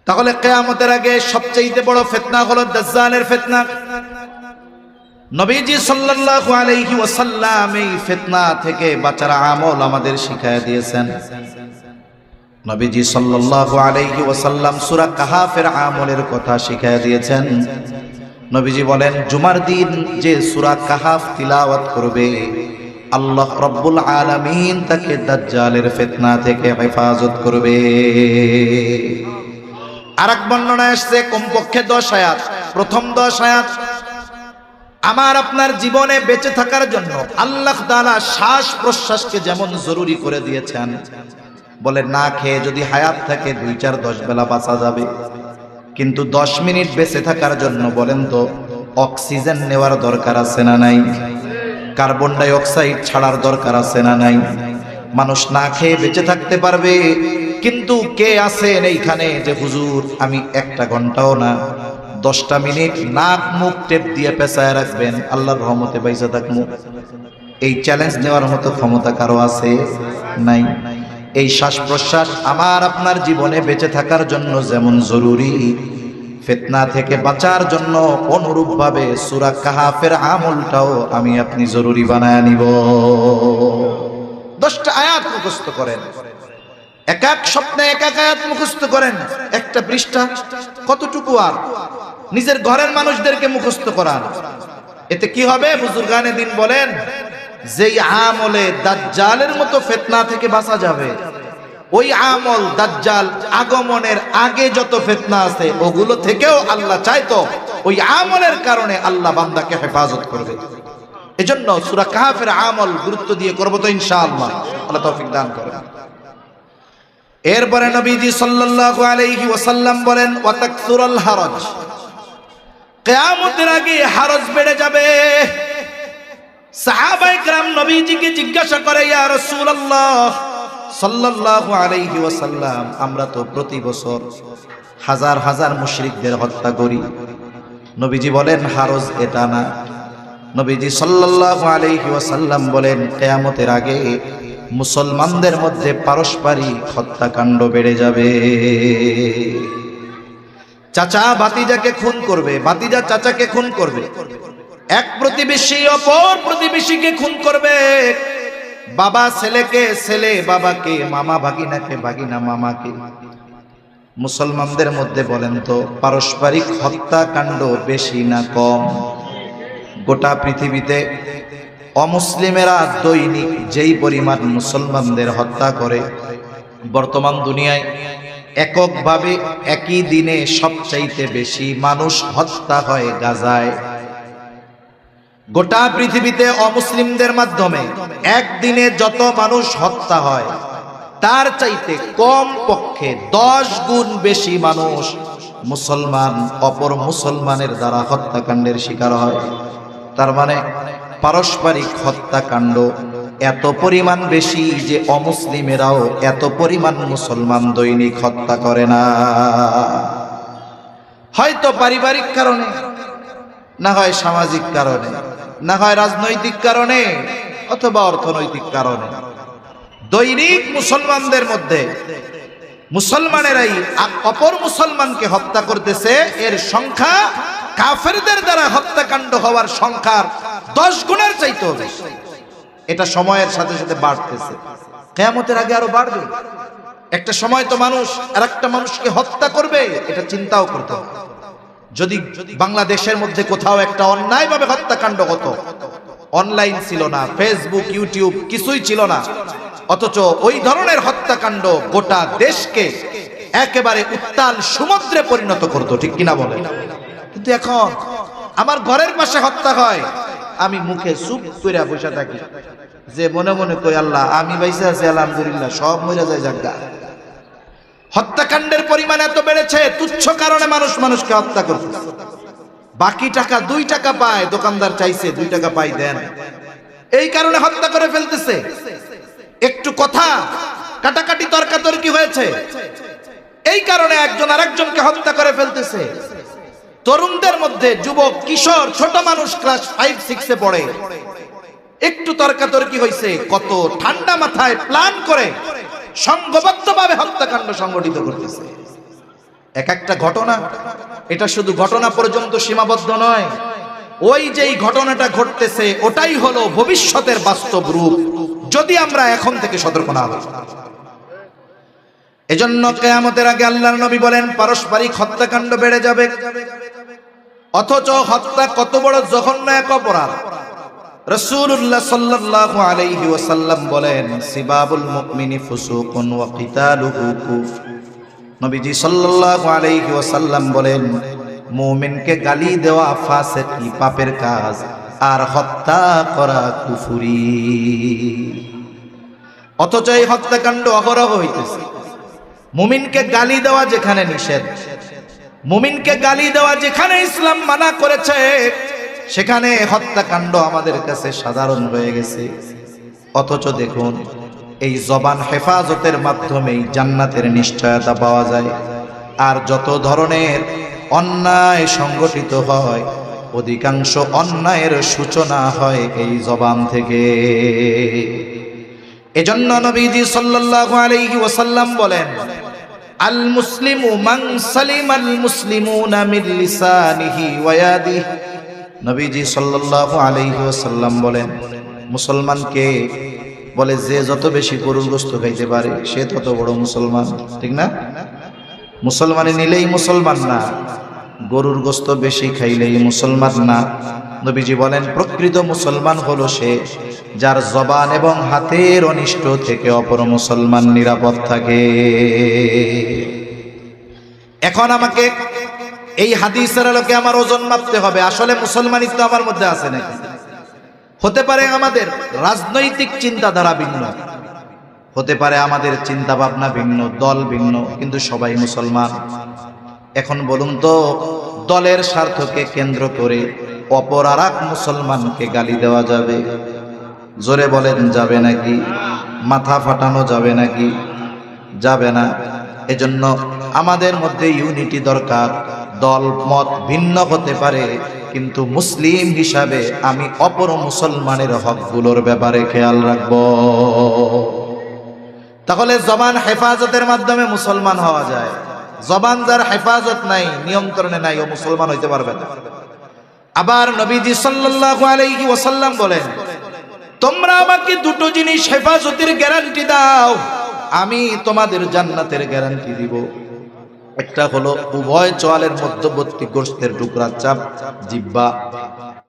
তাহলে কিয়ামতের আগে সবচেয়ে বড় ফিতনা হলো দাজ্জালের ফিতনা। নবীজি সাল্লাল্লাহু আলাইহি ওয়াসাল্লাম এই ফিতনা থেকে বাঁচার আমল আমাদের শিখায়া দিয়েছেন। নবীজি সাল্লাল্লাহু আলাইহি ওয়াসাল্লাম সূরা কাহাফের আমলের কথা শিখায়া দিয়েছেন। নবীজি বলেন, জুমার দিন যে সূরা কাহাফ তিলাওয়াত করবে, আল্লাহ রাব্বুল আলামিন তাকে দাজ্জালের ফিতনা থেকে হেফাজত করবে। আরেক বর্ণনায় আসছে কমপক্ষে 10 আয়াত। প্রথম 10 আয়াত আমার আপনার জীবনে বেঁচে থাকার জন্য আল্লাহ তাআলা শ্বাস প্রশ্বাসকে যেমন জরুরি করে দিয়েছেন, বলে না খেয়ে যদি হায়াত থাকে 2-4-10 বেলা বাঁচা যাবে, কিন্তু 10 মিনিট বেঁচে থাকার জন্য বলেন তো অক্সিজেন নেওয়ার দরকার আছে না নাই? কার্বন ডাই অক্সাইড ছাড়ার দরকার আছে না নাই? মানুষ না খেয়ে বেঁচে থাকতে পারবে, কিন্তু কে আছেন এইখানে যে হুজুর আমি 1 ঘন্টাও না 10টা মিনিট নাক মুখ টেপ দিয়ে পেঁচায় রাখবেন, আল্লাহর রহমতে বাইসা থাকবো? এই চ্যালেঞ্জ নেওয়ার মতো ক্ষমতা কারো আছে? নাই। এই শ্বাস প্রশ্বাস আমার আপনার জীবনে বেঁচে থাকার জন্য যেমন জরুরি, ফিতনা থেকে বাঁচার জন্য অনুরূপভাবে সূরা কাহাফের আমলটাও আমি আপনি জরুরি বানায় নিব। 10টা আয়াত মুখস্থ করেন, এক এক স্বপ্নে এক এক আয়াত মুখস্থ করেন। একটা পৃষ্ঠা কতটুকু? আর নিজের ঘরের মানুষদেরকে মুখস্থ করান। এতে কি হবে? বুজুর্গানে দিন বলেন, যেই আমলে দাজ্জালের মতো ফিতনা থেকে বাঁচা যাবে, ওই আমল দাজ্জাল আগমনের আগে যত ফিতনা আছে ওগুলো থেকেও আল্লাহ চাইতো ওই আমলের কারণে আল্লাহ বান্দাকে হেফাজত করবে। এজন্য সূরা কাহাফের আমল গুরুত্ব দিয়ে করব তো ইনশাআল্লাহ। আল্লাহ তৌফিক দান করেন। এরপরে নবীজি সাল্লাল্লাহু আলাইহি ওয়াসাল্লাম বলেন, ওয়া তাকসুরুল হারাজ, কিয়ামতের আগে হারাজ বেড়ে যাবে। সাহাবায়ে কেরাম নবীজিকে জিজ্ঞাসা করে, ইয়া রাসূলুল্লাহ সাল্লাল্লাহু আলাইহি ওয়াসাল্লাম, আমরা তো প্রতি বছর হাজার হাজার মুশরিকদের হত্যা করি। নবীজি বলেন, হারাজ এটা না। নবীজি সাল্লাল্লাহু আলাইহি ওয়াসাল্লাম বলেন, কিয়ামতের আগে মুসলমানদের মধ্যে পারস্পরিক হত্যাকাণ্ড বেড়ে যাবে। চাচা ভাতিজাকে খুন করবে, ভাতিজা চাচাকে খুন করবে, এক প্রতিবেশী অপর প্রতিবেশীকে খুন করবে, বাবা ছেলেকে, ছেলে বাবাকে, মামা ভাগিনাকে, ভাগিনা মামাকে। মুসলমানদের মধ্যে বলেন তো পারস্পরিক হত্যাকাণ্ড বেশি না কম? গোটা পৃথিবীতে অমুসলিমেরা দৈনিক যেই পরিমাণ মুসলমানদের হত্যা করে, বর্তমান দুনিয়ায় এককভাবে একই দিনে সবচাইতে বেশি মানুষ হত্যা হয় গাজায়। গোটা পৃথিবীতে অমুসলিমদের মাধ্যমে একদিনে যত মানুষ হত্যা হয় তার চাইতে কম পক্ষে 10 গুণ বেশি মানুষ মুসলমান অপর মুসলমানের দ্বারা হত্যাকাণ্ডের শিকার হয়। তার মানে পারস্পরিক হত্যাকাণ্ড এত পরিমাণ বেশি যে অমুসলিমেরাও এত পরিমাণ মুসলমান দৈনিক হত্যা করে না। হয়তো পারিবারিক কারণে, না হয় সামাজিক কারণে, না হয় রাজনৈতিক কারণে, অথবা অর্থনৈতিক কারণে দৈনিক মুসলমানদের মধ্যে মুসলমানেরাই অপর মুসলমানকে হত্যা করতেছে। এর সংখ্যা কাফেরদের দ্বারা হত্যাকাণ্ড হওয়ার সংখ্যার 10 গুণের চাইতেও বেশি। এটা সময়ের সাথে সাথে বাড়তেছে, কিয়ামতের আগে আরো বাড়বে। একটা সময় তো মানুষ আরেকটা মানুষকে হত্যা করবে, এটা চিন্তাও করতে হবে। যদি বাংলাদেশের মধ্যে কোথাও একটা অন্যায়ভাবে হত্যাকাণ্ড হতো, অনলাইন ছিল না, ফেসবুক ইউটিউব কিছুই ছিল না, অথচ ওই ধরনের হত্যাকাণ্ড গোটা দেশকে একেবারে উত্তাল সমুদ্রে পরিণত করতো, ঠিক কিনা বলেন? কিন্তু এখন আমার ঘরের পাশে হত্যা হয়, আমি মুখে চুপ করে বসে থাকি, যে মনে মনে কই আল্লাহ আমি বাইসে আছি আলহামদুলিল্লাহ, সব মরে যায় জায়গা। হত্যাকাণ্ডের পরিমাণ এত বেড়েছে, তুচ্ছ কারণে মানুষ মানুষকে হত্যা করতেছে। বাকি টাকা 2 টাকা পায়, দোকানদার চাইছে 2 টাকা পাই দেন, এই কারণে হত্যা করে ফেলতেছে। একটু কথা কাটাকাটি তর্কাতর্কি হয়েছে, এই কারণে একজন আরেকজনকে হত্যা করে ফেলতেছে। তরুণদের মধ্যে যুবক কিশোর ছোট মানুষ ক্লাস 5-6 পড়ে, একটু তর্কাতর্কি হয়েছে, কত ঠান্ডা মাথায় প্ল্যান করে সংঘবদ্ধভাবে হত্যাকাণ্ড সংগঠিত করতেছে। এক একটা ঘটনা, এটা শুধু ঘটনা পর্যন্ত সীমাবদ্ধ নয়, ওই যেই ঘটনাটা ঘটতেছে ওটাই হলো ভবিষ্যতের বাস্তব রূপ, যদি আমরা এখন থেকে সতর্ক না হই। এজন্য কিয়ামতের আগে আল্লাহর নবী বলেন পারস্পরিক হত্যাকাণ্ড বেড়ে যাবে, অথচ হত্যা কত বড় জঘন্য এক অপরাধ। রাসূলুল্লাহ সাল্লাল্লাহু আলাইহি ওয়াসাল্লাম বলেন সিবাবুল মুমিনি ফুসুকুন ওয়া কিতালুহু কুফর। নবীজি সাল্লাল্লাহু আলাইহি ওয়াসাল্লাম বলেন মুমিনকে গালি দেওয়া ফাসিকি পাপের কাজ, আর হত্যা করা কুফরি। অথচ এই হত্যাকাণ্ড অহরহ হইতেছে। মুমিনকে গালি দেওয়া যেখানে নিষেধ, মুমিনকে গালি দেওয়া যেখানে ইসলাম মানা করেছে, সেখানে হত্যাকাণ্ড আমাদের কাছে সাধারণ হয়ে গেছে। অথচ দেখুন এই জবান হেফাজতের মাধ্যমেই জান্নাতের নিশ্চয়তা পাওয়া যায়। আর যত ধরনের অন্যায় সংগঠিত হয়, অধিকাংশ অন্যায়ের সূচনা হয় এই জবান থেকে। এজন্য নবীজি সাল্লাল্লাহু আলাইহি ওয়াসাল্লাম বলেন আল মুসলিমু মান সালিমাল মুসলিমুনা মিন লিসানিহি ওয়া ইয়াদিহি। নবীজি সাল্লাল্লাহু আলাইহি ওয়াসাল্লাম বলেন মুসলমান কে? বলে যে যত বেশি গরুর গোশত খাইতে পারে সে তত বড় মুসলমান, ঠিক না? মুসলমানে নিলেই মুসলমান না, গরুর গোশত বেশি খাইলেই মুসলমান না। নবীজি বলেন প্রকৃত মুসলমান হলো সে যার জবান এবং হাতের অনিষ্ট থেকে অপর মুসলমান নিরাপদ থাকে। এখন আমাকে এই হাদিসের আলোকে আমার ওজন মাপতে হবে, আসলে মুসলমানিত্ব আমার মধ্যে আছে নাকি? হতে পারে আমাদের রাজনৈতিক চিন্তাধারা ভিন্ন, হতে পারে আমাদের চিন্তা ভাবনা ভিন্ন, দল ভিন্ন, কিন্তু সবাই মুসলমান। এখন বলুন তো, দলের স্বার্থকে কেন্দ্র করে অপর আর এক মুসলমানকে গালি দেওয়া যাবে? জোরে বলেন যাবে নাকি? মাথা ফাটানো যাবে নাকি? যাবে না। এজন্য আমাদের মধ্যে ইউনিটি দরকার। দল মত ভিন্ন হতে পারে, কিন্তু মুসলিম হিসাবে আমি অপর মুসলমানের হকগুলোর ব্যাপারে খেয়াল রাখব। তাহলে জবান হেফাজতের মাধ্যমে মুসলমান হওয়া যায়। জবান যার হেফাজত নাই, নিয়ন্ত্রণে নাই, ও মুসলমান হইতে পারবে না। আবার নবীজি সাল্লাল্লাহু আলাইহি ওয়াসাল্লাম বলেন তোমরা আমাকে দুটো জিনিস হেফাজতের গ্যারান্টি দাও, আমি তোমাদের জান্নাতের গ্যারান্টি দিব। একটা হলো উভয় চোয়ালের মধ্যবর্তী গোশতের টুকরা চাপ, জিহ্বা।